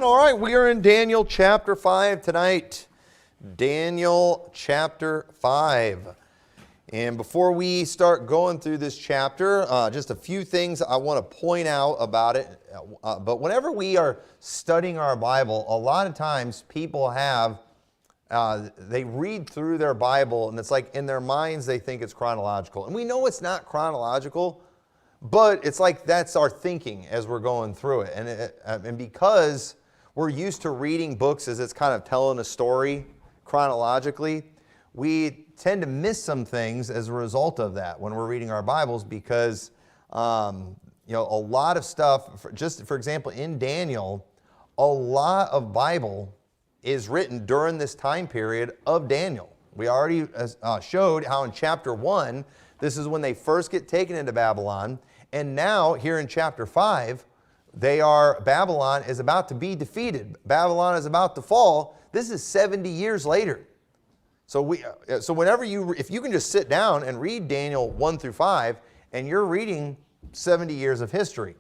All right, we are in Daniel chapter 5 tonight. Daniel chapter 5. And before we start going through this chapter, just a few things I want to point out about it. But whenever we are studying our Bible, a lot of times people they read through their Bible and it's like in their minds they think it's chronological. And we know it's not chronological, but it's like that's our thinking as we're going through it. And because we're used to reading books as it's kind of telling a story chronologically, we tend to miss some things as a result of that when we're reading our Bibles because, a lot of stuff, just for example, in Daniel, a lot of Bible is written during this time period of Daniel. We already showed how in chapter 1, this is when they first get taken into Babylon. And now, here in chapter 5, Babylon is about to be defeated. Babylon is about to fall. This is 70 years later. So if you can just sit down and read Daniel 1 through 5, and you're reading 70 years of history.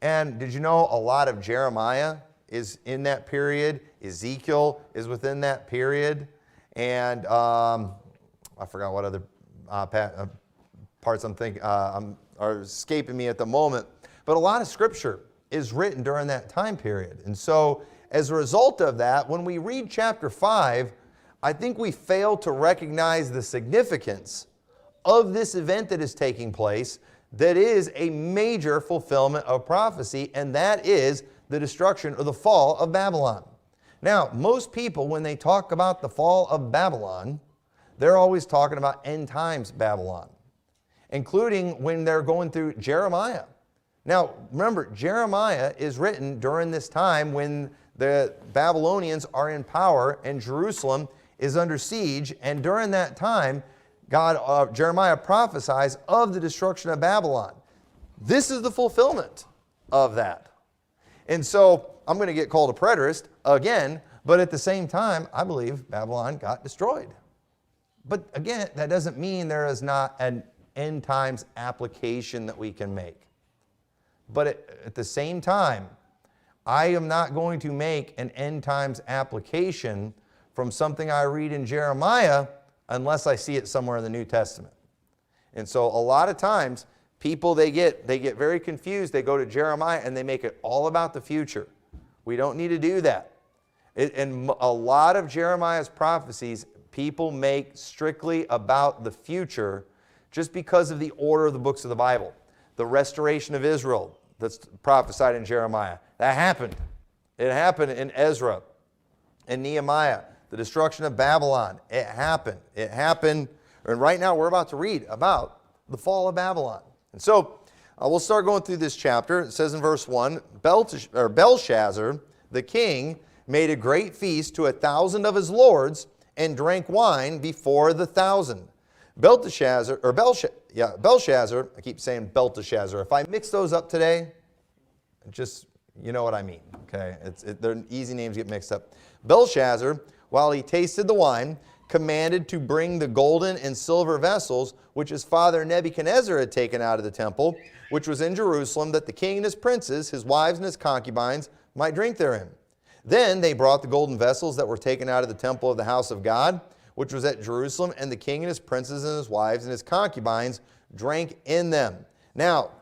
And did you know a lot of Jeremiah is in that period? Ezekiel is within that period. And I forgot what other parts I'm thinking are escaping me at the moment. But a lot of scripture is written during that time period. And so as a result of that, when we read chapter 5, I think we fail to recognize the significance of this event that is taking place that is a major fulfillment of prophecy, and that is the destruction or the fall of Babylon. Now, most people, when they talk about the fall of Babylon, they're always talking about end times Babylon, including when they're going through Jeremiah. Now, remember, Jeremiah is written during this time when the Babylonians are in power and Jerusalem is under siege, and during that time, Jeremiah prophesies of the destruction of Babylon. This is the fulfillment of that. And so, I'm going to get called a preterist again, but at the same time, I believe Babylon got destroyed. But again, that doesn't mean there is not an end times application that we can make. But at the same time, I am not going to make an end times application from something I read in Jeremiah unless I see it somewhere in the New Testament. And so a lot of times, people, they get very confused. They go to Jeremiah and they make it all about the future. We don't need to do that. And a lot of Jeremiah's prophecies, people make strictly about the future just because of the order of the books of the Bible. The restoration of Israel that's prophesied in Jeremiah, that happened. It happened in Ezra and Nehemiah. The destruction of Babylon, it happened. It happened, and right now we're about to read about the fall of Babylon. And so we'll start going through this chapter. It says in verse 1, Belshazzar, the king, made a great feast to 1,000 of his lords and drank wine before the 1,000. Belshazzar, I keep saying Belteshazzar. If I mix those up today, just, you know what I mean, okay? They're easy names get mixed up. Belshazzar, while he tasted the wine, commanded to bring the golden and silver vessels which his father Nebuchadnezzar had taken out of the temple, which was in Jerusalem, that the king and his princes, his wives and his concubines, might drink therein. Then they brought the golden vessels that were taken out of the temple of the house of God, which was at Jerusalem, and the king and his princes and his wives and his concubines drank in them. Now,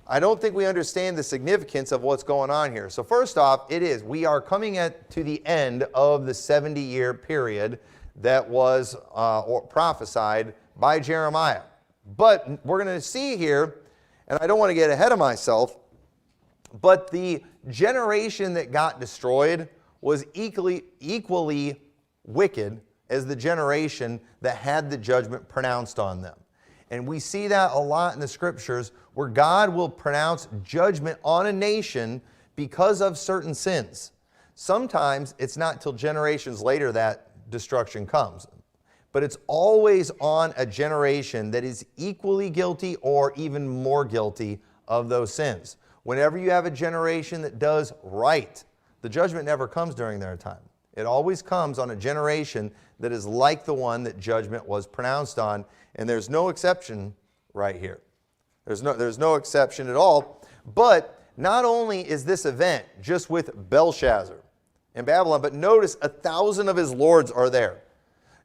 I don't think we understand the significance of what's going on here. So first off, we are coming to the end of the 70-year period that was prophesied by Jeremiah. But we're going to see here, and I don't want to get ahead of myself, but the generation that got destroyed was equally wicked as the generation that had the judgment pronounced on them. And we see that a lot in the scriptures where God will pronounce judgment on a nation because of certain sins. Sometimes it's not till generations later that destruction comes. But it's always on a generation that is equally guilty or even more guilty of those sins. Whenever you have a generation that does right, the judgment never comes during their time. It always comes on a generation that is like the one that judgment was pronounced on, and there's no exception right here. There's no exception at all. But not only is this event just with Belshazzar, in Babylon. But notice 1,000 of his lords are there.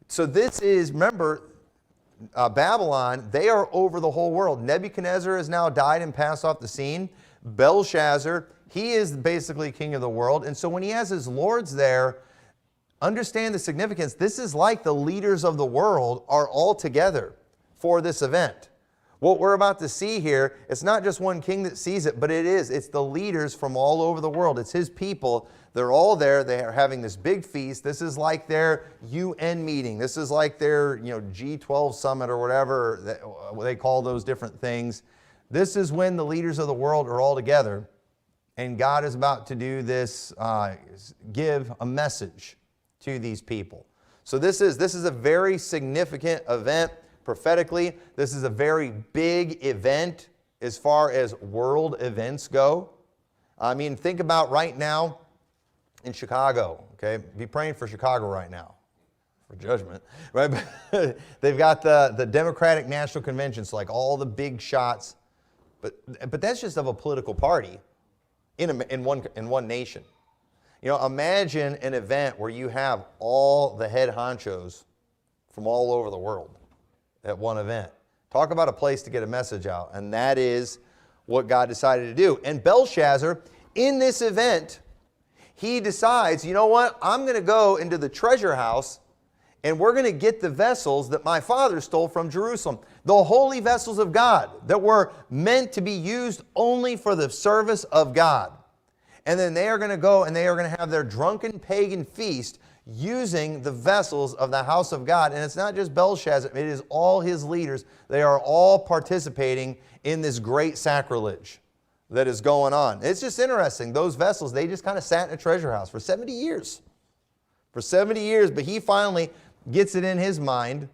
So this is, remember, Babylon, they are over the whole world. Nebuchadnezzar has now died and passed off the scene. Belshazzar, he is basically king of the world. And so when he has his lords there, understand the significance. This is like the leaders of the world are all together for this event. What we're about to see here, it's not just one king that sees it, but it's the leaders from all over the world. It's his people. They're all there. They are having this big feast. This is like their UN meeting. This is like their G12 summit or whatever they call those different things. This is when the leaders of the world are all together, and God is about to do this, give a message to these people. So this is a very significant event prophetically. This is a very big event as far as world events go. I mean, think about right now in Chicago, okay? Be praying for Chicago right now for judgment, right? They've got the Democratic National Convention, so like all the big shots, but that's just of a political party in one nation. Imagine an event where you have all the head honchos from all over the world at one event. Talk about a place to get a message out, and that is what God decided to do. And Belshazzar, in this event, he decides, you know what, I'm going to go into the treasure house, and we're going to get the vessels that my father stole from Jerusalem, the holy vessels of God that were meant to be used only for the service of God. And then they are going to go and they are going to have their drunken pagan feast using the vessels of the house of God. And it's not just Belshazzar, it is all his leaders. They are all participating in this great sacrilege that is going on. It's just interesting. Those vessels, they just kind of sat in a treasure house for 70 years. For 70 years, but he finally gets it in his mind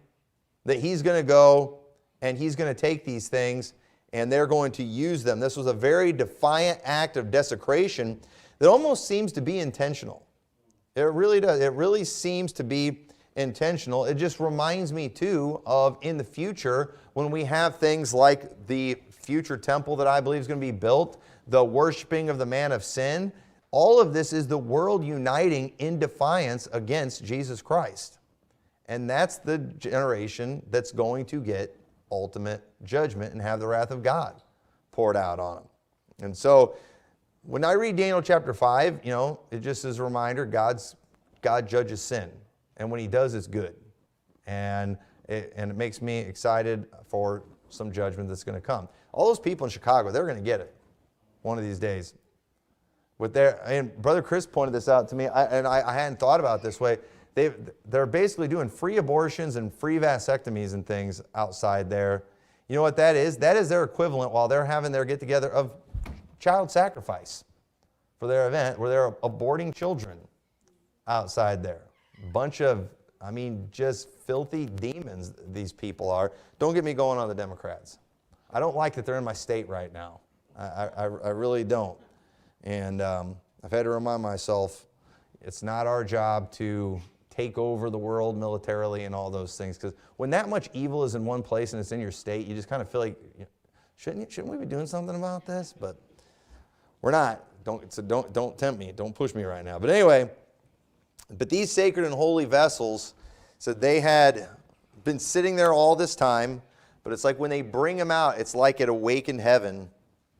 that he's going to go and he's going to take these things and they're going to use them. This was a very defiant act of desecration that almost seems to be intentional. It really does. It really seems to be intentional. It just reminds me, too, of in the future when we have things like the future temple that I believe is going to be built, the worshiping of the man of sin. All of this is the world uniting in defiance against Jesus Christ. And that's the generation that's going to get ultimate judgment and have the wrath of God poured out on them. And so when I read Daniel chapter 5, it just is a reminder God judges sin. And when he does, it's good. And it makes me excited for some judgment that's going to come. All those people in Chicago, they're going to get it one of these days. And Brother Chris pointed this out to me, and I hadn't thought about it this way. They're basically doing free abortions and free vasectomies and things outside there. You know what that is? That is their equivalent while they're having their get-together of child sacrifice for their event where they're aborting children outside there. Bunch of, just filthy demons these people are. Don't get me going on the Democrats. I don't like that they're in my state right now. I really don't. And I've had to remind myself it's not our job to take over the world militarily and all those things. Because when that much evil is in one place and it's in your state, you just kind of feel like, shouldn't we be doing something about this? But we're not. Don't tempt me. Don't push me right now. But anyway, but these sacred and holy vessels, so they had been sitting there all this time, but it's like when they bring them out, it's like it awakened heaven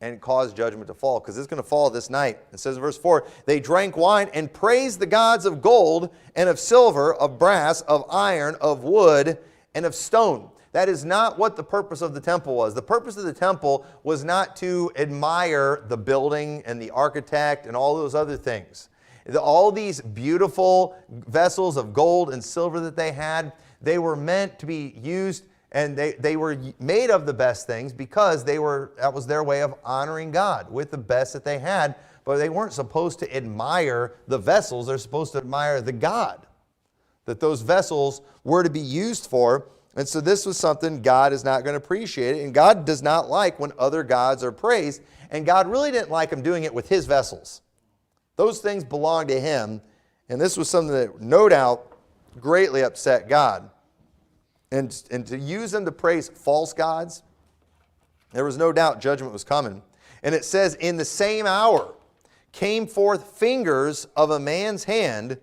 and caused judgment to fall, because it's going to fall this night. It says in verse 4, they drank wine and praised the gods of gold and of silver, of brass, of iron, of wood, and of stone. That is not what the purpose of the temple was. The purpose of the temple was not to admire the building and the architect and all those other things. All these beautiful vessels of gold and silver that they had, they were meant to be used, and they were made of the best things because that was their way of honoring God with the best that they had. But they weren't supposed to admire the vessels. They're supposed to admire the God that those vessels were to be used for. And so this was something God is not going to appreciate. And God does not like when other gods are praised. And God really didn't like them doing it with his vessels. Those things belong to him. And this was something that no doubt greatly upset God. And to use them to praise false gods, there was no doubt judgment was coming. And it says, in the same hour came forth fingers of a man's hand,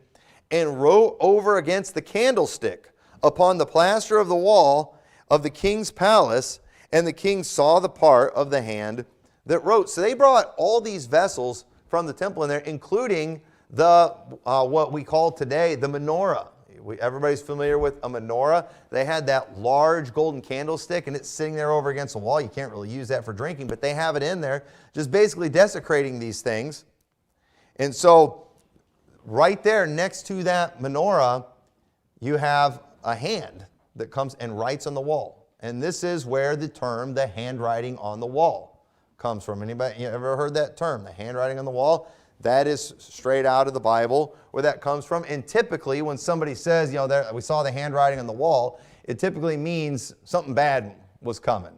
and wrote over against the candlestick upon the plaster of the wall of the king's palace, and the king saw the part of the hand that wrote. So they brought all these vessels from the temple in there, including the what we call today the menorah. Everybody's familiar with a menorah. They had that large golden candlestick, and it's sitting there over against the wall. You can't really use that for drinking, but they have it in there, just basically desecrating these things. And so right there next to that menorah, you have a hand that comes and writes on the wall. And this is where the term, the handwriting on the wall, comes from. Anybody ever heard that term, the handwriting on the wall? That is straight out of the Bible where that comes from. And typically when somebody says, we saw the handwriting on the wall, it typically means something bad was coming.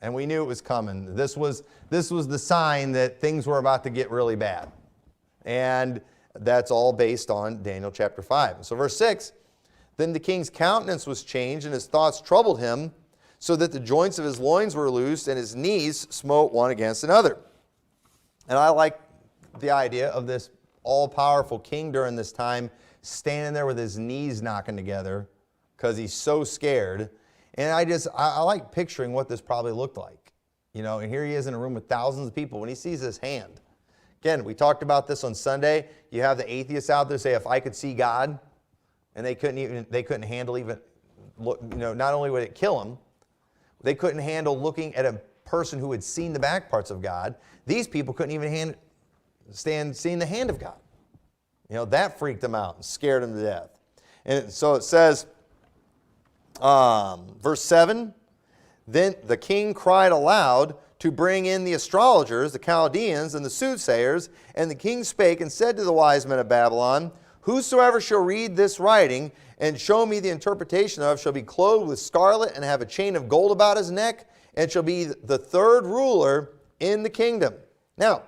And we knew it was coming. This was the sign that things were about to get really bad. And that's all based on Daniel chapter 5. So verse 6, then the king's countenance was changed, and his thoughts troubled him, so that the joints of his loins were loosed, and his knees smote one against another. And I like the idea of this all-powerful king during this time standing there with his knees knocking together because he's so scared. And I like picturing what this probably looked like. And here he is in a room with thousands of people when he sees his hand. Again, we talked about this on Sunday. You have the atheists out there say, if I could see God, and they couldn't handle even, not only would it kill them, they couldn't handle looking at a person who had seen the back parts of God. These people couldn't even stand seeing the hand of God. That freaked them out and scared them to death. And so it says, verse 7, then the king cried aloud to bring in the astrologers, the Chaldeans, and the soothsayers. And the king spake and said to the wise men of Babylon, whosoever shall read this writing and show me the interpretation of shall be clothed with scarlet and have a chain of gold about his neck, and shall be the third ruler in the kingdom. Now,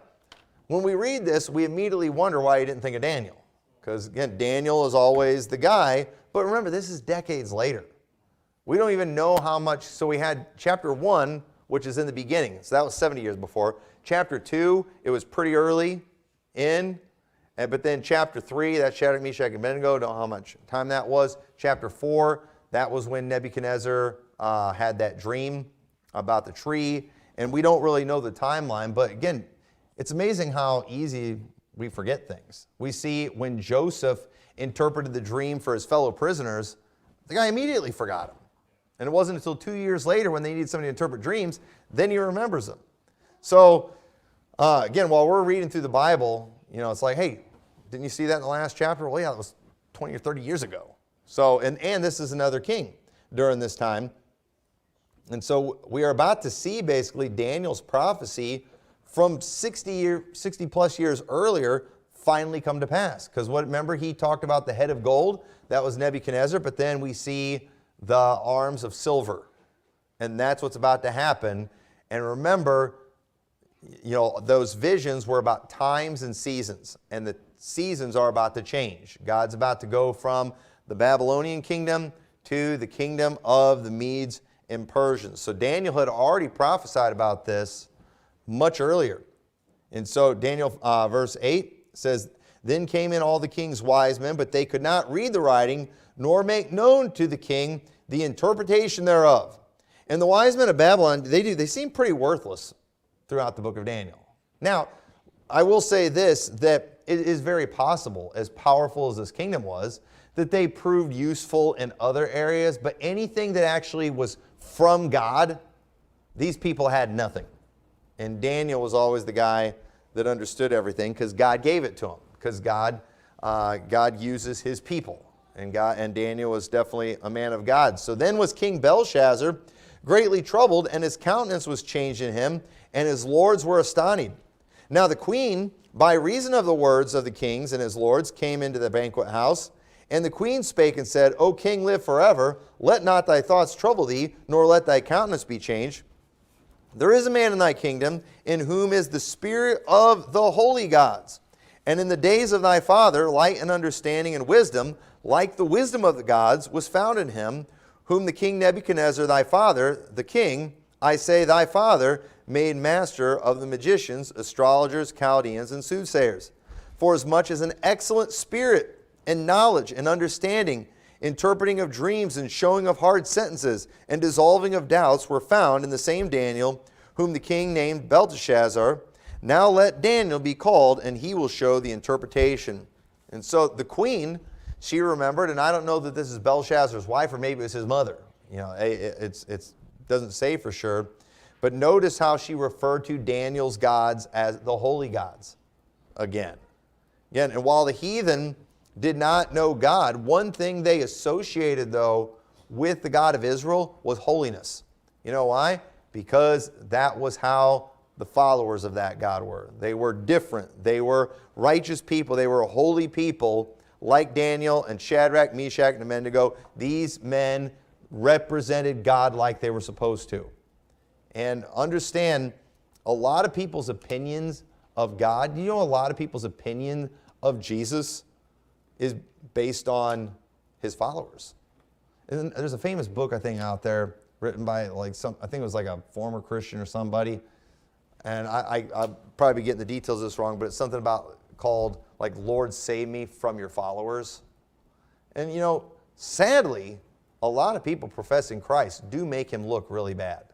when we read this, we immediately wonder why he didn't think of Daniel. Because again, Daniel is always the guy. But remember, this is decades later. We don't even know how much. So we had chapter 1, which is in the beginning. So that was 70 years before. Chapter 2, it was pretty early in. But then chapter 3, that's Shadrach, Meshach, and Abednego. Don't know how much time that was. Chapter 4, that was when Nebuchadnezzar had that dream about the tree. And we don't really know the timeline. But again, it's amazing how easy we forget things. We see when Joseph interpreted the dream for his fellow prisoners, the guy immediately forgot him. And it wasn't until 2 years later when they needed somebody to interpret dreams, then he remembers them. So, again, while we're reading through the Bible, it's like, hey, didn't you see that in the last chapter? Well, yeah, that was 20 or 30 years ago. So, and this is another king during this time. And so we are about to see basically Daniel's prophecy from 60 plus years earlier finally come to pass. Because remember, he talked about the head of gold. That was Nebuchadnezzar. But then we see the arms of silver. And that's what's about to happen. And remember, those visions were about times and seasons. And the seasons are about to change. God's about to go from the Babylonian kingdom to the kingdom of the Medes and Persians. So Daniel had already prophesied about this much earlier. And so Daniel verse 8 says, then came in all the king's wise men, but they could not read the writing, nor make known to the king the interpretation thereof. And the wise men of Babylon, they seem pretty worthless throughout the book of Daniel. Now, I will say this, that it is very possible, as powerful as this kingdom was, that they proved useful in other areas, but anything that actually was from God, these people had nothing. And Daniel was always the guy that understood everything because God gave it to him. Because God uses his people. And Daniel was definitely a man of God. So then was King Belshazzar greatly troubled, and his countenance was changed in him, and his lords were astonished. Now the queen, by reason of the words of the kings and his lords, came into the banquet house. And the queen spake and said, O king, live forever. Let not thy thoughts trouble thee, nor let thy countenance be changed. There is a man in thy kingdom, in whom is the spirit of the holy gods. And in the days of thy father, light and understanding and wisdom, like the wisdom of the gods, was found in him, whom the king Nebuchadnezzar thy father, the king, I say, thy father made master of the magicians, astrologers, Chaldeans, and soothsayers. For as much as an excellent spirit and knowledge and understanding, interpreting of dreams and showing of hard sentences and dissolving of doubts were found in the same Daniel, whom the king named Belteshazzar. Now let Daniel be called, and he will show the interpretation. And so the queen, she remembered, and I don't know that this is Belshazzar's wife or maybe it was his mother. You know, it doesn't say for sure. But notice how she referred to Daniel's gods as the holy gods again. And while the heathen did not know God, one thing they associated, though, with the God of Israel was holiness. You know why? Because that was how the followers of that God were. They were different. They were righteous people. They were a holy people like Daniel and Shadrach, Meshach, and Abednego. These men represented God like they were supposed to. And understand, a lot of people's opinions of God, you know, a lot of people's opinion of Jesus is based on his followers. And there's a famous book, I think, out there written by I think it was like a former Christian or somebody. And I'll probably be getting the details of this wrong, but it's something about called like Lord Save Me from Your Followers. And you know, sadly, a lot of people professing Christ do make him look really bad.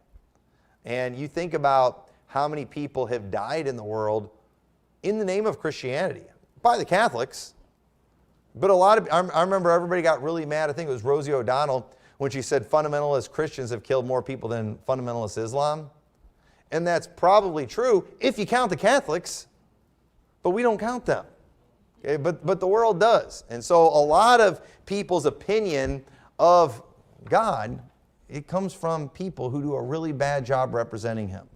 And you think about how many people have died in the world in the name of Christianity by the Catholics. But a lot of, I remember everybody got really mad. I think it was Rosie O'Donnell when she said fundamentalist Christians have killed more people than fundamentalist Islam. And that's probably true if you count the Catholics, but we don't count them. Okay? But the world does. And so a lot of people's opinion of God, it comes from people who do a really bad job representing him.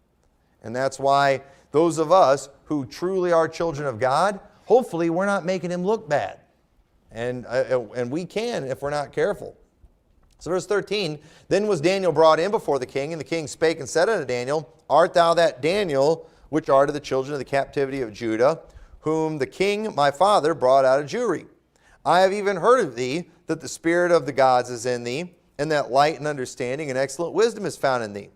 And that's why those of us who truly are children of God, hopefully we're not making him look bad. And we can if we're not careful. So verse 13, then was Daniel brought in before the king, and the king spake and said unto Daniel, art thou that Daniel, which art of the children of the captivity of Judah, whom the king my father brought out of Jewry? I have even heard of thee, that the spirit of the gods is in thee, and that light and understanding and excellent wisdom is found in thee.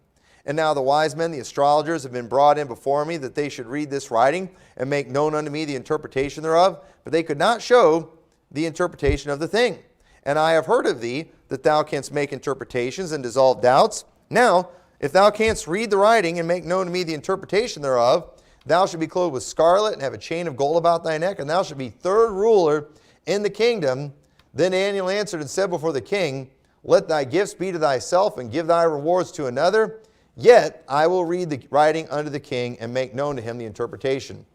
And now the wise men, the astrologers, have been brought in before me, that they should read this writing, and make known unto me the interpretation thereof, but they could not show the interpretation of the thing. And I have heard of thee, that thou canst make interpretations and dissolve doubts. Now, if thou canst read the writing and make known to me the interpretation thereof, thou shalt be clothed with scarlet and have a chain of gold about thy neck, and thou shalt be third ruler in the kingdom. Then Daniel answered and said before the king, let thy gifts be to thyself, and give thy rewards to another. Yet I will read the writing unto the king, and make known to him the interpretation.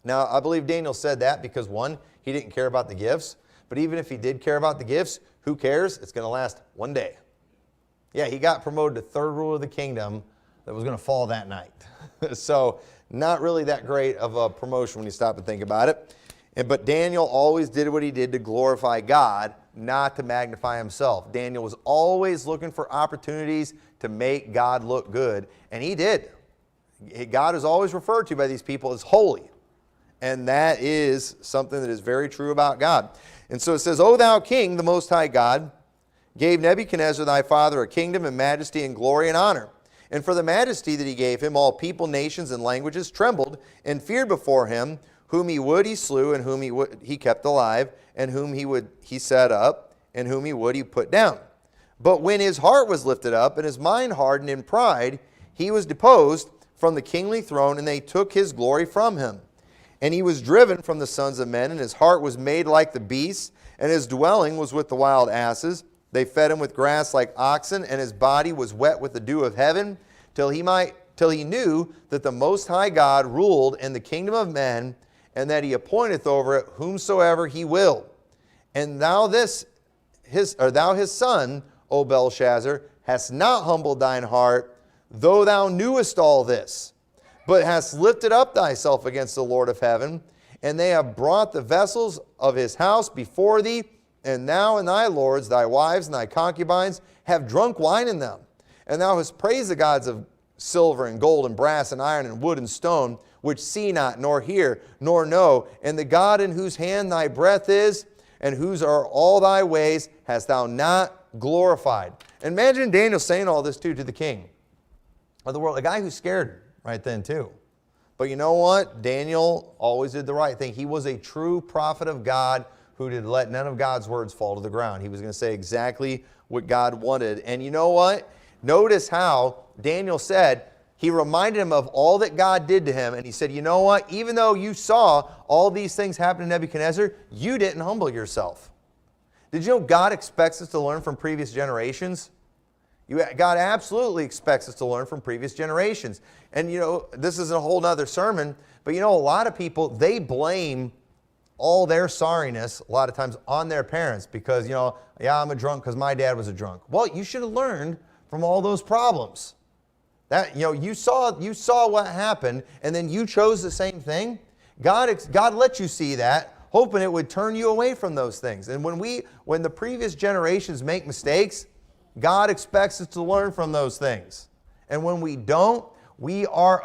Now, I believe Daniel said that because, one, he didn't care about the gifts. But even if he did care about the gifts, who cares? It's going to last one day. Yeah, he got promoted to third ruler of the kingdom that was going to fall that night. So not really that great of a promotion when you stop and think about it. But Daniel always did what he did to glorify God, not to magnify himself. Daniel was always looking for opportunities to make God look good, and he did. God is always referred to by these people as holy. And that is something that is very true about God. And so it says, O thou king, the most high God, gave Nebuchadnezzar thy father a kingdom and majesty and glory and honor. And for the majesty that he gave him, all people, nations, and languages trembled and feared before him. Whom he would he slew, and whom he kept alive, and whom he set up, and whom he would he put down. But when his heart was lifted up, and his mind hardened in pride, he was deposed from the kingly throne, and they took his glory from him. And he was driven from the sons of men, and his heart was made like the beasts, and his dwelling was with the wild asses. They fed him with grass like oxen, and his body was wet with the dew of heaven, till he knew that the Most High God ruled in the kingdom of men, and that he appointeth over it whomsoever he will. And thou his son, O Belshazzar, hast not humbled thine heart, though thou knewest all this, but hast lifted up thyself against the Lord of heaven, and they have brought the vessels of his house before thee, and thou and thy lords, thy wives and thy concubines, have drunk wine in them. And thou hast praised the gods of silver and gold and brass and iron and wood and stone, which see not, nor hear, nor know, and the God in whose hand thy breath is, and whose are all thy ways, hast thou not glorified. Imagine Daniel saying all this to the king. of the world. A guy who's scared right then too. But you know what? Daniel always did the right thing. He was a true prophet of God who did let none of God's words fall to the ground. He was going to say exactly what God wanted. And you know what? Notice how Daniel said, he reminded him of all that God did to him. And he said, you know what? Even though you saw all these things happen to Nebuchadnezzar, you didn't humble yourself. Did you know God expects us to learn from previous generations? God absolutely expects us to learn from previous generations. And you know, this is a whole nother sermon, but you know, a lot of people, they blame all their sorriness a lot of times on their parents because, you know, yeah, I'm a drunk because my dad was a drunk. Well, you should have learned from all those problems. That, you know, you saw what happened, and then you chose the same thing. God let you see that, hoping it would turn you away from those things. And when the previous generations make mistakes, God expects us to learn from those things. And when we don't, we are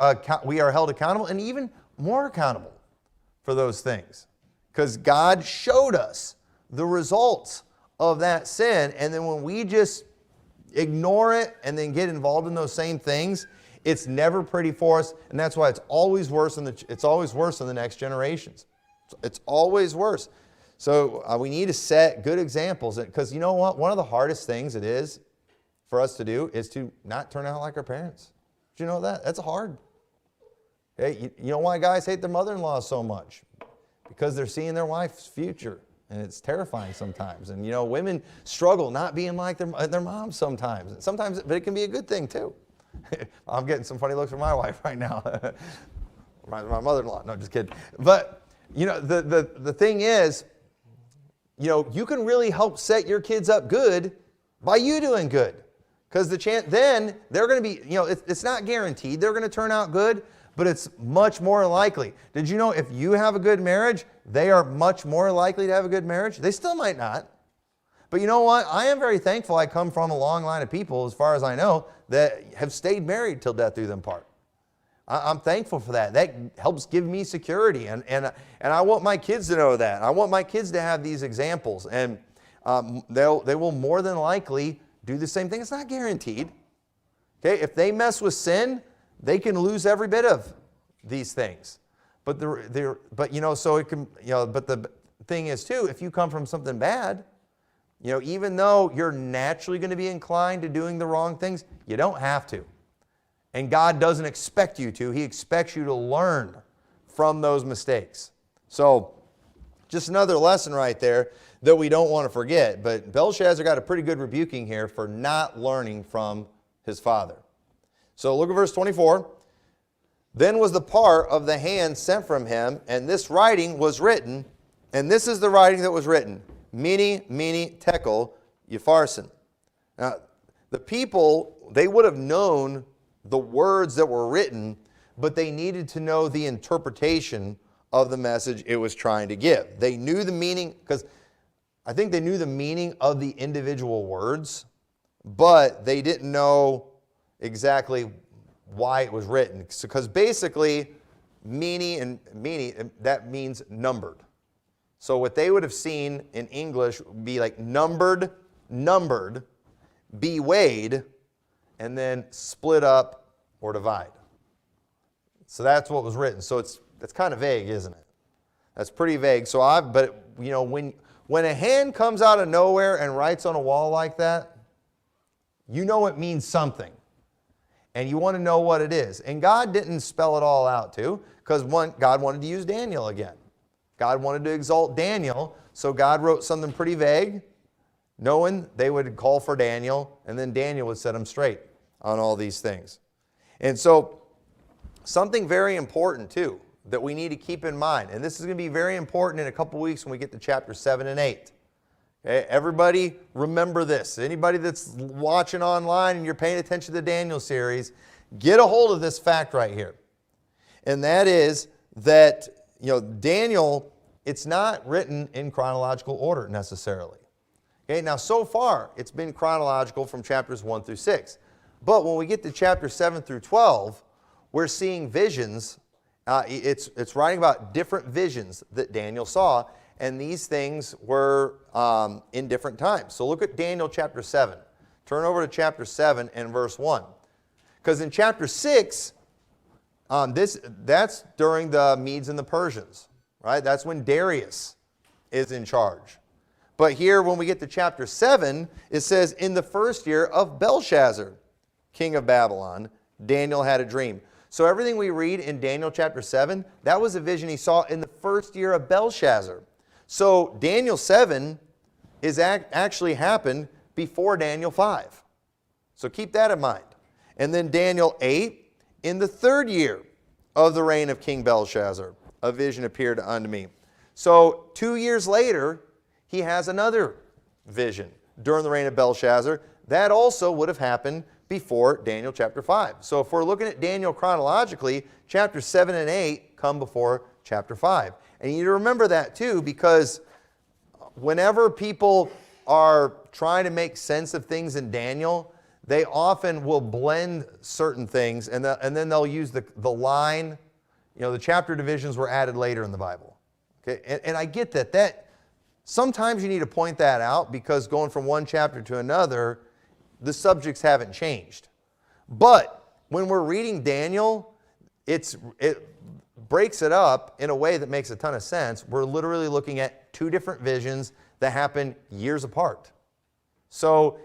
held accountable, and even more accountable for those things. Because God showed us the results of that sin, and then when we just ignore it and then get involved in those same things, it's never pretty for us, and that's why it's always worse in the next generations. It's always worse. So we need to set good examples, because you know what? One of the hardest things it is for us to do is to not turn out like our parents. Did you know that? That's hard. Hey, you know why guys hate their mother-in-law so much? Because they're seeing their wife's future. And it's terrifying sometimes. And you know, women struggle not being like their moms sometimes. Sometimes, but it can be a good thing too. I'm getting some funny looks from my wife right now. my mother-in-law. No, just kidding. But you know, the thing is, you know, you can really help set your kids up good by you doing good. Because then they're going to be, you know, it's not guaranteed they're going to turn out good, but it's much more likely. Did you know if you have a good marriage, they are much more likely to have a good marriage? They still might not. But you know what? I am very thankful I come from a long line of people, as far as I know, that have stayed married till death do them part. I'm thankful for that. That helps give me security. And I want my kids to know that. I want my kids to have these examples. And they will more than likely do the same thing. It's not guaranteed. Okay? If they mess with sin, they can lose every bit of these things. But you know, so it can, you know, but the thing is too, if you come from something bad, you know, even though you're naturally going to be inclined to doing the wrong things, you don't have to. And God doesn't expect you to. He expects you to learn from those mistakes. So, just another lesson right there that we don't want to forget. But Belshazzar got a pretty good rebuking here for not learning from his father. So look at verse 24. Then was the part of the hand sent from him, and this writing was written, and this is the writing that was written, Mene, Tekel, Upharsin. Now, the people, they would have known the words that were written, but they needed to know the interpretation of the message it was trying to give. They knew the meaning, because I think they knew the meaning of the individual words, but they didn't know exactly why it was written. Because basically, Mene, that means numbered. So what they would have seen in English would be like numbered, be weighed, and then split up or divide. So that's what was written. So that's kind of vague, isn't it? That's pretty vague. But you know, when a hand comes out of nowhere and writes on a wall like that, you know it means something. And you want to know what it is. And God didn't spell it all out too, because God wanted to use Daniel again. God wanted to exalt Daniel, so God wrote something pretty vague, knowing they would call for Daniel, and then Daniel would set them straight on all these things. And so, something very important too, that we need to keep in mind, and this is going to be very important in a couple weeks when we get to chapter 7 and 8. Okay, everybody remember this. Anybody that's watching online and you're paying attention to the Daniel series, get a hold of this fact right here. And that is that, you know, Daniel, it's not written in chronological order necessarily. Okay, now so far it's been chronological from chapters 1 through 6. But when we get to chapters 7 through 12, we're seeing visions. It's writing about different visions that Daniel saw. And these things were in different times. So look at Daniel chapter 7. Turn over to chapter 7 and verse 1. Because in chapter 6, that's during the Medes and the Persians, right? That's when Darius is in charge. But here, when we get to chapter 7, it says, in the first year of Belshazzar, king of Babylon, Daniel had a dream. So everything we read in Daniel chapter 7, that was a vision he saw in the first year of Belshazzar. So Daniel 7 is actually happened before Daniel 5. So keep that in mind. And then Daniel 8, in the third year of the reign of King Belshazzar, a vision appeared unto me. So 2 years later, he has another vision during the reign of Belshazzar. That also would have happened before Daniel chapter 5. So if we're looking at Daniel chronologically, chapter 7 and 8 come before chapter 5. And you need to remember that too, because whenever people are trying to make sense of things in Daniel, they often will blend certain things, and then they'll use the line, the chapter divisions were added later in the Bible. Okay, and I get that sometimes you need to point that out, because going from one chapter to another, the subjects haven't changed. But when we're reading Daniel, it breaks it up in a way that makes a ton of sense. We're literally looking at two different visions that happen years apart. So,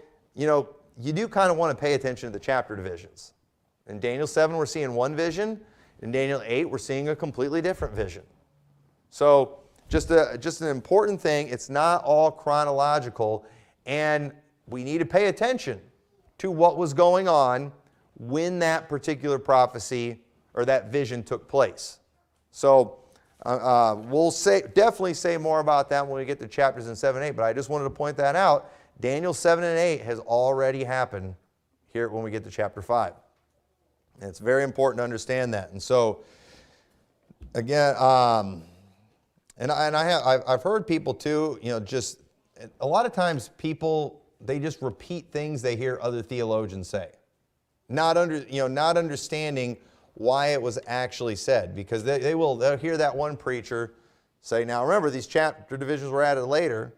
you do kind of want to pay attention to the chapter divisions. In Daniel 7, we're seeing one vision. In Daniel 8, we're seeing a completely different vision. So just an important thing, it's not all chronological, and we need to pay attention to what was going on when that particular prophecy or that vision took place. So we'll definitely say more about that when we get to chapters in 7 and 8, but I just wanted to point that out. Daniel 7 and 8 has already happened here when we get to chapter 5. And it's very important to understand that. And so, again, I've heard people too, just a lot of times people, they just repeat things they hear other theologians say, not understanding why it was actually said, because they'll hear that one preacher say, now remember, these chapter divisions were added later.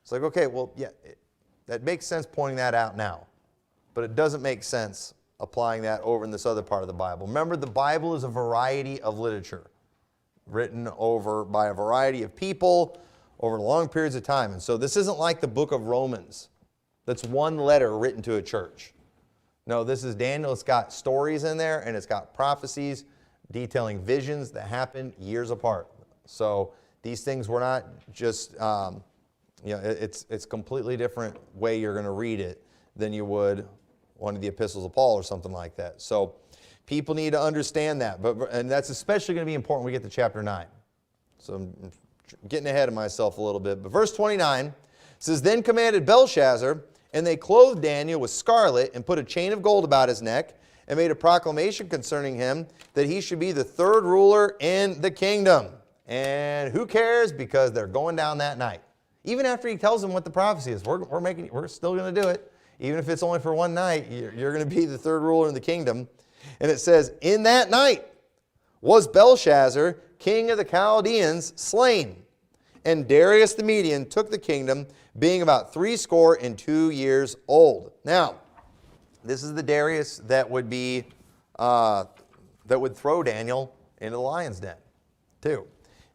It's like, okay, well, yeah, that makes sense pointing that out now, but it doesn't make sense applying that over in this other part of the Bible. Remember, the Bible is a variety of literature written over by a variety of people over long periods of time. And so this isn't like the book of Romans. That's one letter written to a church. No, this is Daniel. It's got stories in there, and it's got prophecies detailing visions that happened years apart. So these things were not just, it's completely different way you're going to read it than you would one of the epistles of Paul or something like that. So people need to understand that, and that's especially going to be important when we get to chapter 9. So I'm getting ahead of myself a little bit. But verse 29 says, then commanded Belshazzar, and they clothed Daniel with scarlet and put a chain of gold about his neck and made a proclamation concerning him that he should be the third ruler in the kingdom. And who cares? Because they're going down that night. Even after he tells them what the prophecy is, we're still going to do it. Even if it's only for one night, you're going to be the third ruler in the kingdom. And it says, in that night was Belshazzar, king of the Chaldeans, slain. And Darius the Median took the kingdom, being about 62 years old. Now, this is the Darius that would be that would throw Daniel into the lion's den, too.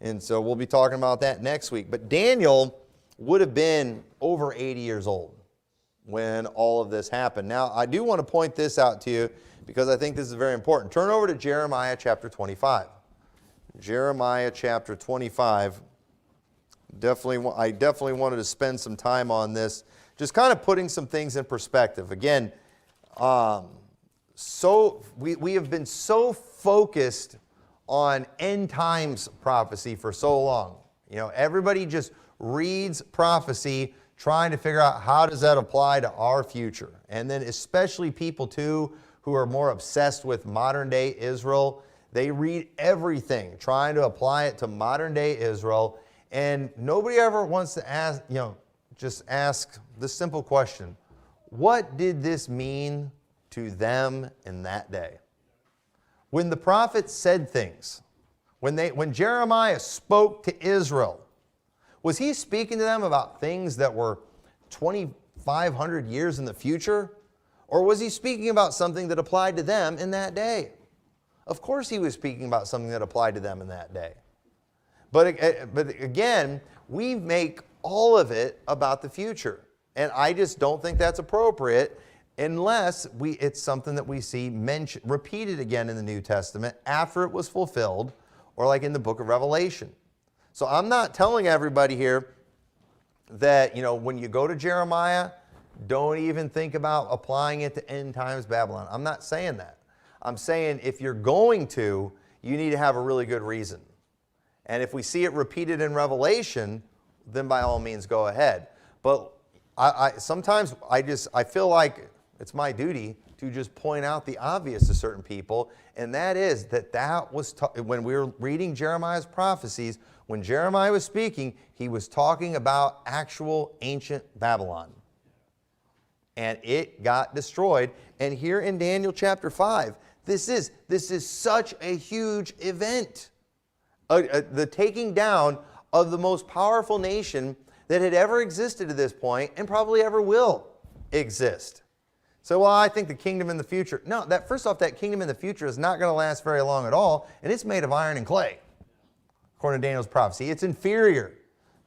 And so we'll be talking about that next week. But Daniel would have been over 80 years old when all of this happened. Now, I do want to point this out to you because I think this is very important. Turn over to Jeremiah chapter 25. Jeremiah chapter 25. I definitely wanted to spend some time on this, just kind of putting some things in perspective. Again, we have been so focused on end times prophecy for so long. Everybody just reads prophecy trying to figure out how does that apply to our future. And then especially people too who are more obsessed with modern day Israel, they read everything trying to apply it to modern day Israel. And nobody ever wants to ask, just ask the simple question, what did this mean to them in that day? When the prophets said things, when Jeremiah spoke to Israel, was he speaking to them about things that were 2,500 years in the future? Or was he speaking about something that applied to them in that day? Of course he was speaking about something that applied to them in that day. But again, we make all of it about the future. And I just don't think that's appropriate unless it's something that we see repeated again in the New Testament after it was fulfilled, or like in the book of Revelation. So I'm not telling everybody here that, when you go to Jeremiah, don't even think about applying it to end times Babylon. I'm not saying that. I'm saying if you're going to, you need to have a really good reason. And if we see it repeated in Revelation, then by all means go ahead. But sometimes I feel like it's my duty to just point out the obvious to certain people, and that is that was when we were reading Jeremiah's prophecies, when Jeremiah was speaking, he was talking about actual ancient Babylon. And it got destroyed. And here in Daniel chapter 5, this is such a huge event. The taking down of the most powerful nation that had ever existed to this point and probably ever will exist. So, well, I think the kingdom in the future. No, first off, that kingdom in the future is not going to last very long at all, and it's made of iron and clay, according to Daniel's prophecy. It's inferior.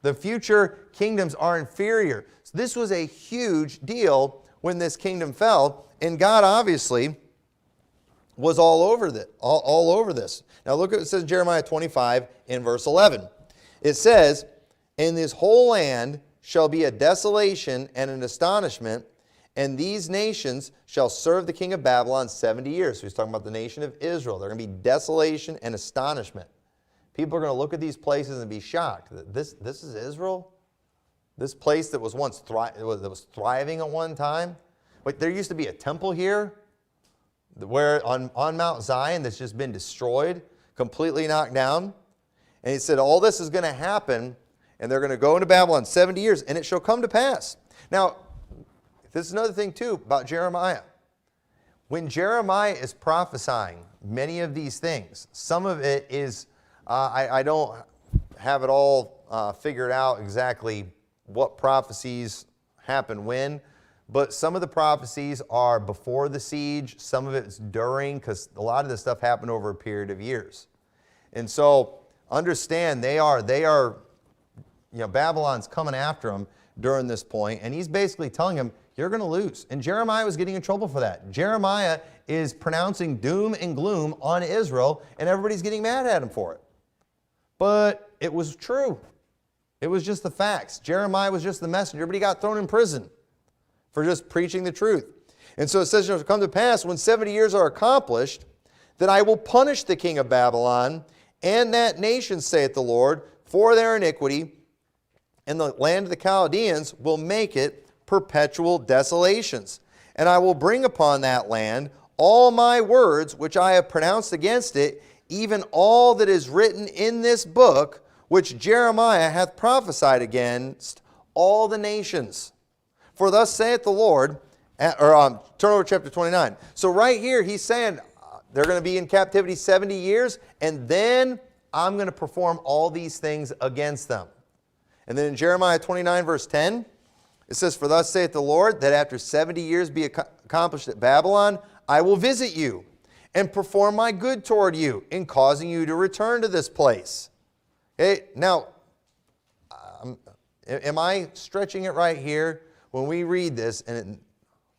The future kingdoms are inferior. So this was a huge deal when this kingdom fell, and God obviously was all over this. Now look at what it says in Jeremiah 25 in verse 11. It says, "And this whole land shall be a desolation and an astonishment, and these nations shall serve the king of Babylon 70 years. So he's talking about the nation of Israel. They're going to be desolation and astonishment. People are going to look at these places and be shocked. This is Israel? This place that was once thriving at one time? Wait, there used to be a temple here where on Mount Zion that's just been destroyed, completely knocked down. And he said, all this is going to happen, and they're going to go into Babylon 70 years, and it shall come to pass. Now, this is another thing, too, about Jeremiah. When Jeremiah is prophesying many of these things, some of it is, I don't have it all figured out exactly what prophecies happen when, but some of the prophecies are before the siege, some of it's during, because a lot of this stuff happened over a period of years. And so, understand, Babylon's coming after them during this point, and he's basically telling them, you're going to lose. And Jeremiah was getting in trouble for that. Jeremiah is pronouncing doom and gloom on Israel, and everybody's getting mad at him for it. But it was true. It was just the facts. Jeremiah was just the messenger, but he got thrown in prison for just preaching the truth. And so it says, it will come to pass when 70 years are accomplished, that I will punish the king of Babylon and that nation, saith the Lord, for their iniquity, and the land of the Chaldeans will make it perpetual desolations. And I will bring upon that land all my words which I have pronounced against it, even all that is written in this book, which Jeremiah hath prophesied against all the nations. For thus saith the Lord, turn over to chapter 29. So right here he's saying they're going to be in captivity 70 years, and then I'm going to perform all these things against them. And then in Jeremiah 29 verse 10, it says, for thus saith the Lord, that after 70 years be accomplished at Babylon, I will visit you and perform my good toward you in causing you to return to this place. Okay, now, am I stretching it right here? When we read this, and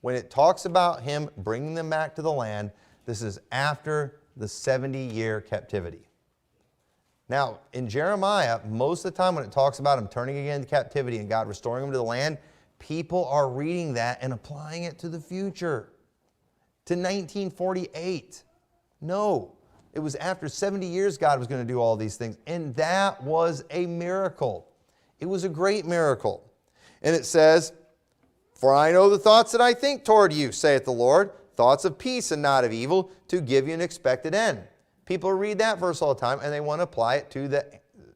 when it talks about him bringing them back to the land, this is after the 70-year captivity. Now, in Jeremiah, most of the time when it talks about him turning again to captivity and God restoring him to the land, people are reading that and applying it to the future, to 1948. No, it was after 70 years God was going to do all these things, and that was a miracle. It was a great miracle. And it says, for I know the thoughts that I think toward you, saith the Lord, thoughts of peace and not of evil, to give you an expected end. People read that verse all the time, and they want to apply it to the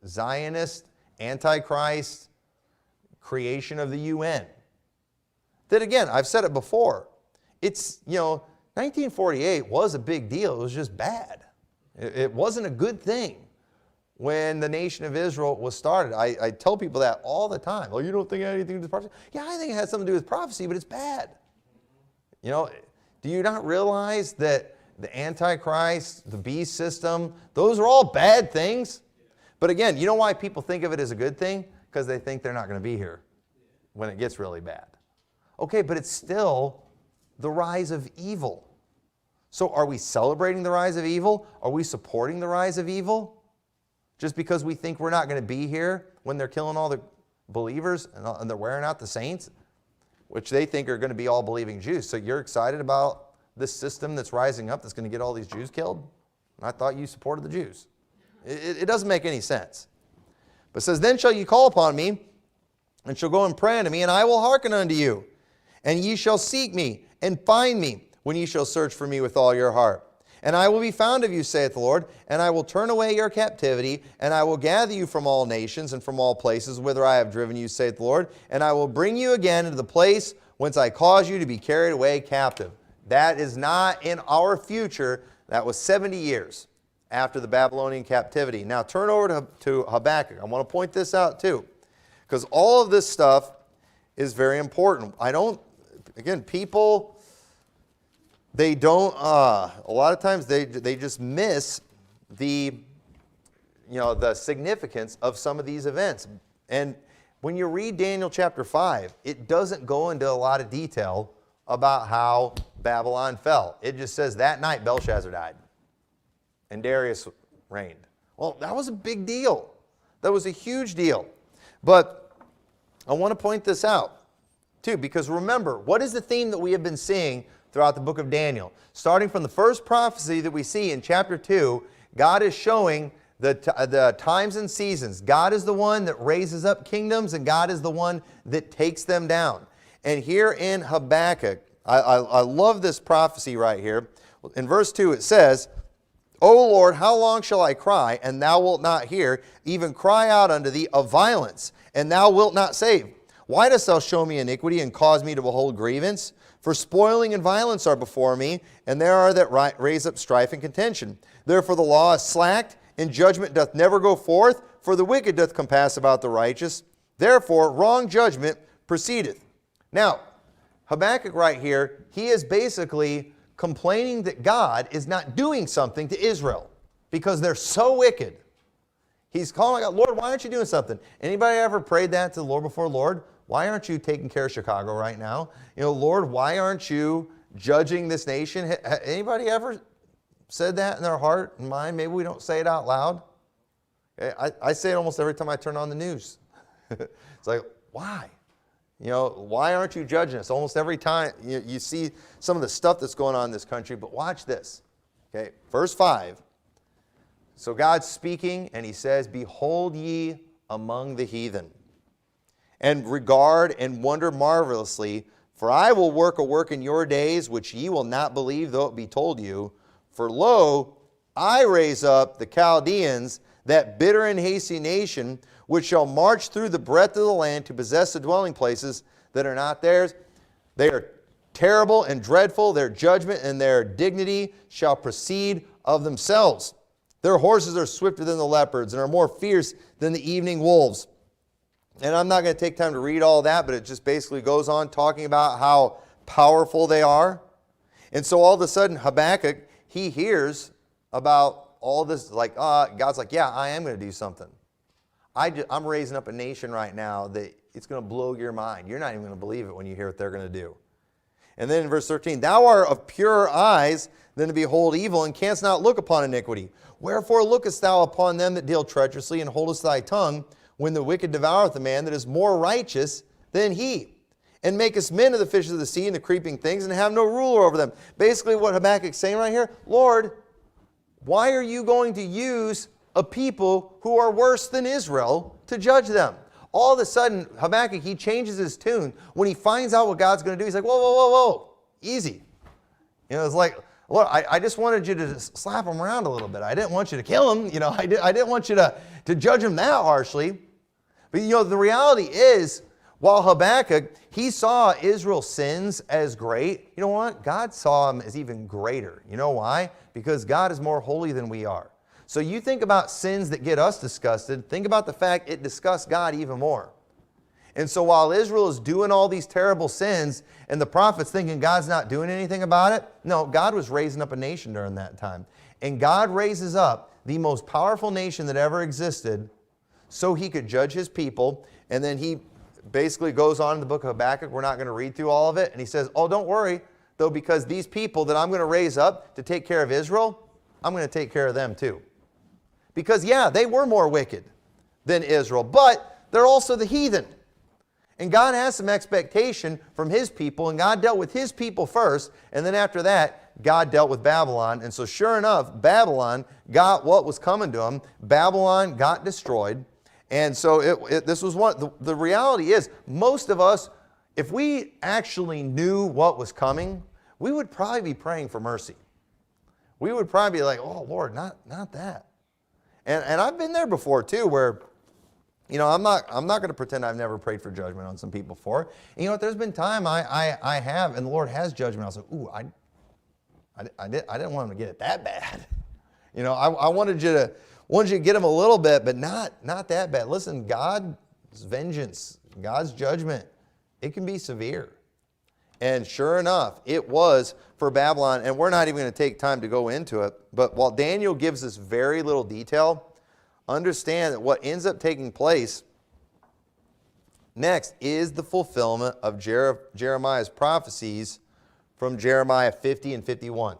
Zionist, Antichrist, creation of the UN. That again, I've said it before. It's, 1948 was a big deal. It was just bad. It wasn't a good thing when the nation of Israel was started. I tell people that all the time. Oh, you don't think it had anything to do with prophecy? Yeah, I think it had something to do with prophecy, but it's bad. You know, do you not realize that the Antichrist, the beast system, those are all bad things? But again, you know why people think of it as a good thing? Because they think they're not going to be here when it gets really bad. Okay, but it's still the rise of evil. So are we celebrating the rise of evil? Are we supporting the rise of evil? Just because we think we're not going to be here when they're killing all the believers and they're wearing out the saints, which they think are going to be all believing Jews. So you're excited about this system that's rising up that's going to get all these Jews killed? I thought you supported the Jews. It doesn't make any sense. But it says, then shall you call upon me, and shall go and pray unto me, and I will hearken unto you. And ye shall seek me, and find me, when ye shall search for me with all your heart. And I will be found of you, saith the Lord, and I will turn away your captivity, and I will gather you from all nations and from all places whither I have driven you, saith the Lord, and I will bring you again into the place whence I caused you to be carried away captive. That is not in our future. That was 70 years after the Babylonian captivity. Now turn over to Habakkuk. I want to point this out too, because all of this stuff is very important. Again, people, they don't, a lot of times they just miss the significance of some of these events. And when you read Daniel chapter 5, it doesn't go into a lot of detail about how Babylon fell. It just says that night Belshazzar died and Darius reigned. Well, that was a big deal. That was a huge deal. But I want to point this out too, because remember, what is the theme that we have been seeing throughout the book of Daniel? Starting from the first prophecy that we see in chapter 2, God is showing the times and seasons. God is the one that raises up kingdoms, and God is the one that takes them down. And here in Habakkuk, I love this prophecy right here. In verse 2 it says, O Lord, how long shall I cry, and thou wilt not hear, even cry out unto thee of violence, and thou wilt not save? Why dost thou show me iniquity, and cause me to behold grievance? For spoiling and violence are before me, and there are that raise up strife and contention. Therefore the law is slacked, and judgment doth never go forth, for the wicked doth compass about the righteous. Therefore wrong judgment proceedeth. Now, Habakkuk right here, he is basically complaining that God is not doing something to Israel because they're so wicked. He's calling out, Lord, why aren't you doing something? Anybody ever prayed that to the Lord before? Lord, why aren't you taking care of Chicago right now? Lord, why aren't you judging this nation? Anybody ever said that in their heart and mind? Maybe we don't say it out loud. I say it almost every time I turn on the news. It's like, why? Why aren't you judging us? Almost every time you see some of the stuff that's going on in this country, but watch this. Okay, verse 5. So God's speaking, and he says, Behold ye among the heathen, and regard and wonder marvelously, for I will work a work in your days, which ye will not believe, though it be told you. For lo, I raise up the Chaldeans, that bitter and hasty nation, which shall march through the breadth of the land to possess the dwelling places that are not theirs. They are terrible and dreadful. Their judgment and their dignity shall proceed of themselves. Their horses are swifter than the leopards and are more fierce than the evening wolves. And I'm not going to take time to read all that, but it just basically goes on talking about how powerful they are. And so all of a sudden, Habakkuk, he hears about all this, God's like, yeah, I am going to do something. I'm raising up a nation right now that it's going to blow your mind. You're not even going to believe it when you hear what they're going to do. And then in verse 13, Thou art of purer eyes than to behold evil, and canst not look upon iniquity. Wherefore lookest thou upon them that deal treacherously, and holdest thy tongue, when the wicked devoureth a man that is more righteous than he? And makest men of the fishes of the sea and the creeping things, and have no ruler over them. Basically what Habakkuk's saying right here, Lord, why are you going to use a people who are worse than Israel to judge them? All of a sudden, Habakkuk, he changes his tune. When he finds out what God's going to do, he's like, whoa, whoa, whoa, whoa, easy. It's like, Lord, I just wanted you to slap him around a little bit. I didn't want you to kill him. I didn't want you to judge him that harshly. But the reality is, while Habakkuk, he saw Israel's sins as great, you know what? God saw them as even greater. You know why? Because God is more holy than we are. So you think about sins that get us disgusted, think about the fact it disgusts God even more. And so while Israel is doing all these terrible sins and the prophet's thinking God's not doing anything about it, no, God was raising up a nation during that time. And God raises up the most powerful nation that ever existed so he could judge his people. And then he basically goes on in the book of Habakkuk. We're not going to read through all of it. And he says, oh, don't worry, though, because these people that I'm going to raise up to take care of Israel, I'm going to take care of them too. Because, yeah, they were more wicked than Israel, but they're also the heathen. And God has some expectation from his people, and God dealt with his people first, and then after that, God dealt with Babylon. And so sure enough, Babylon got what was coming to them. Babylon got destroyed. And so this was the reality is, most of us, if we actually knew what was coming, we would probably be praying for mercy. We would probably be like, oh, Lord, not that. And I've been there before too, where, you know, I'm not going to pretend I've never prayed for judgment on some people before. And you know what? There's been time I have, and the Lord has judgment. I was like, ooh, I didn't want him to get it that bad. You know, I wanted you to get him a little bit, but not that bad. Listen, God's vengeance, God's judgment, it can be severe. And sure enough, it was for Babylon, and we're not even going to take time to go into it. But while Daniel gives us very little detail, understand that what ends up taking place next is the fulfillment of Jeremiah's prophecies from Jeremiah 50 and 51.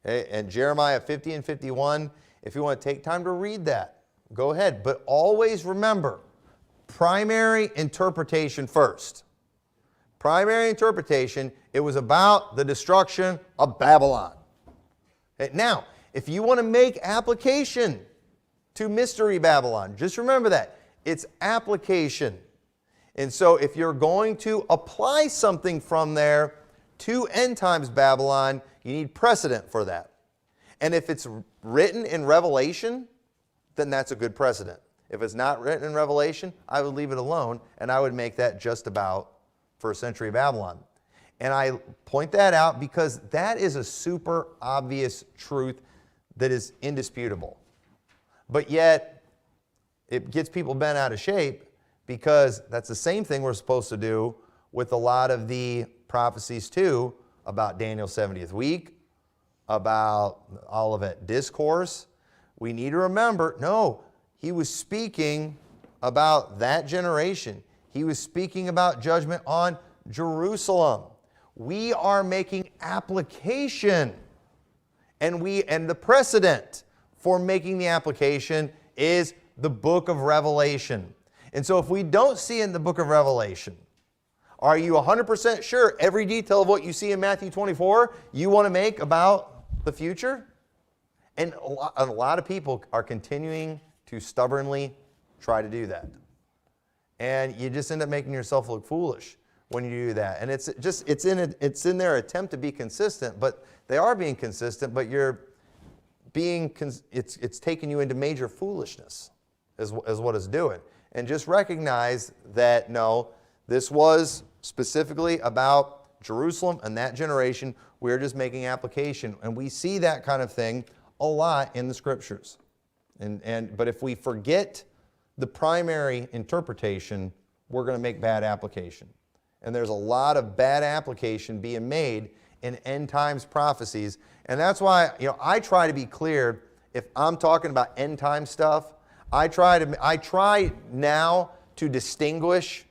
Okay? And Jeremiah 50 and 51, if you want to take time to read that, go ahead. But always remember, primary interpretation first. Primary interpretation, it was about the destruction of Babylon. Okay? Now, if you want to make application to Mystery Babylon, just remember that. It's application. And so if you're going to apply something from there to end times Babylon, you need precedent for that. And if it's written in Revelation, then that's a good precedent. If it's not written in Revelation, I would leave it alone, and I would make that just about first century Babylon. And I point that out because that is a super obvious truth that is indisputable. But yet, it gets people bent out of shape because that's the same thing we're supposed to do with a lot of the prophecies too about Daniel's 70th week, about Olivet Discourse. We need to remember, no, he was speaking about that generation. He was speaking about judgment on Jerusalem. We are making application, and the precedent for making the application is the book of Revelation. And so if we don't see in the book of Revelation, are you 100% sure every detail of what you see in Matthew 24 you want to make about the future? And a lot of people are continuing to stubbornly try to do that. And you just end up making yourself look foolish when you do that. And it's in their attempt to be consistent, but they are being consistent, but it's taking you into major foolishness is what it's doing. And just recognize that, no, this was specifically about Jerusalem and that generation. We're just making application. And we see that kind of thing a lot in the Scriptures. But if we forget the primary interpretation, we're going to make bad application. And there's a lot of bad application being made in end times prophecies. And that's why, you know, I try to be clear if I'm talking about end time stuff. I try now to distinguish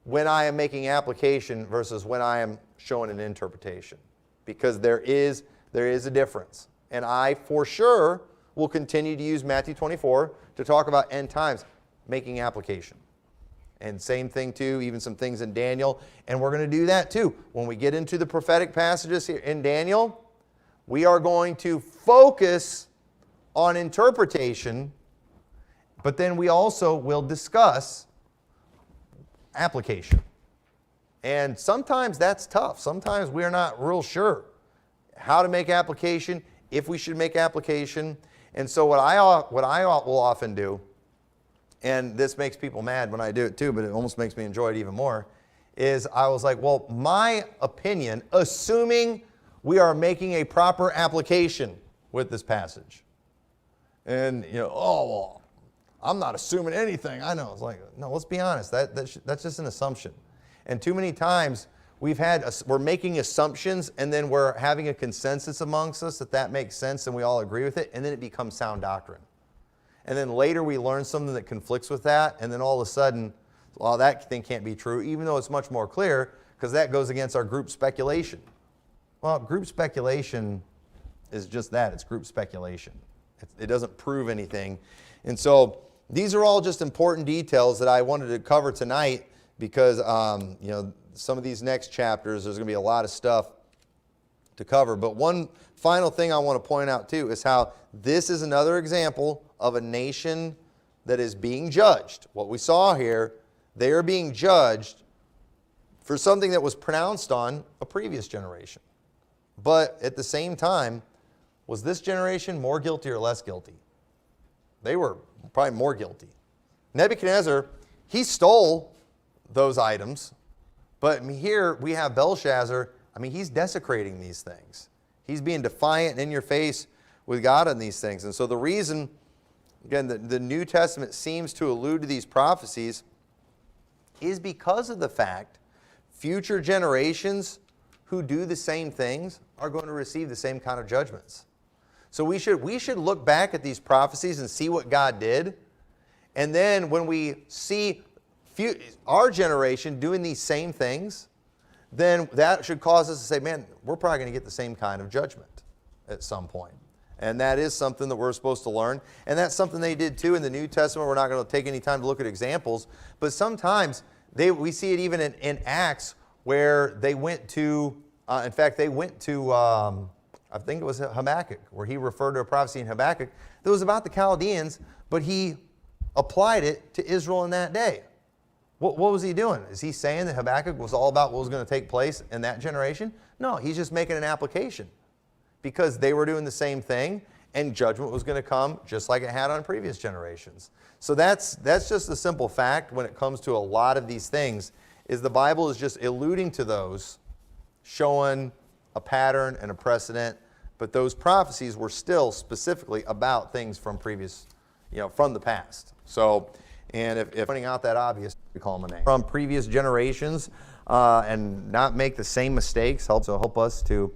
when I am making application versus when I am showing an interpretation, because there is a difference. And I, for sure, will continue to use Matthew 24 to talk about end times, making application. And same thing too, even some things in Daniel. And we're going to do that too. When we get into the prophetic passages here in Daniel, we are going to focus on interpretation, but then we also will discuss application. And sometimes that's tough. Sometimes we're not real sure how to make application, if we should make application. And so what I will often do, and this makes people mad when I do it too, but it almost makes me enjoy it even more, is I was like, well, my opinion, assuming we are making a proper application with this passage. And, you know, oh, well, I'm not assuming anything. I know. It's like, no, let's be honest. That's just an assumption. And too many times we're making assumptions, and then we're having a consensus amongst us that makes sense and we all agree with it, and then it becomes sound doctrine. And then later we learn something that conflicts with that, and then all of a sudden, well, that thing can't be true, even though it's much more clear, because that goes against our group speculation. Well, group speculation is just that. It's group speculation. It doesn't prove anything. And so these are all just important details that I wanted to cover tonight, because some of these next chapters, there's going to be a lot of stuff to cover. But one final thing I want to point out too is how this is another example of a nation that is being judged. What we saw here, they are being judged for something that was pronounced on a previous generation. But at the same time, was this generation more guilty or less guilty? They were probably more guilty. Nebuchadnezzar, he stole those items, but here we have Belshazzar. He's desecrating these things. He's being defiant and in your face with God on these things. And so the reason, again, the New Testament seems to allude to these prophecies is because of the fact future generations who do the same things are going to receive the same kind of judgments. So we should look back at these prophecies and see what God did. And then when we see our generation doing these same things, then that should cause us to say, man, we're probably going to get the same kind of judgment at some point. And that is something that we're supposed to learn. And that's something they did too in the New Testament. We're not going to take any time to look at examples. But sometimes we see it even in Acts, where they went to, I think it was Habakkuk, where he referred to a prophecy in Habakkuk that was about the Chaldeans, but he applied it to Israel in that day. What was he doing? Is he saying that Habakkuk was all about what was going to take place in that generation? No, he's just making an application, because they were doing the same thing, and judgment was going to come just like it had on previous generations. So that's just a simple fact when it comes to a lot of these things, is the Bible is just alluding to those, showing a pattern and a precedent, but those prophecies were still specifically about things from previous, from the past. So, and if pointing out that obvious, we call them a name. From previous generations, and not make the same mistakes help us to...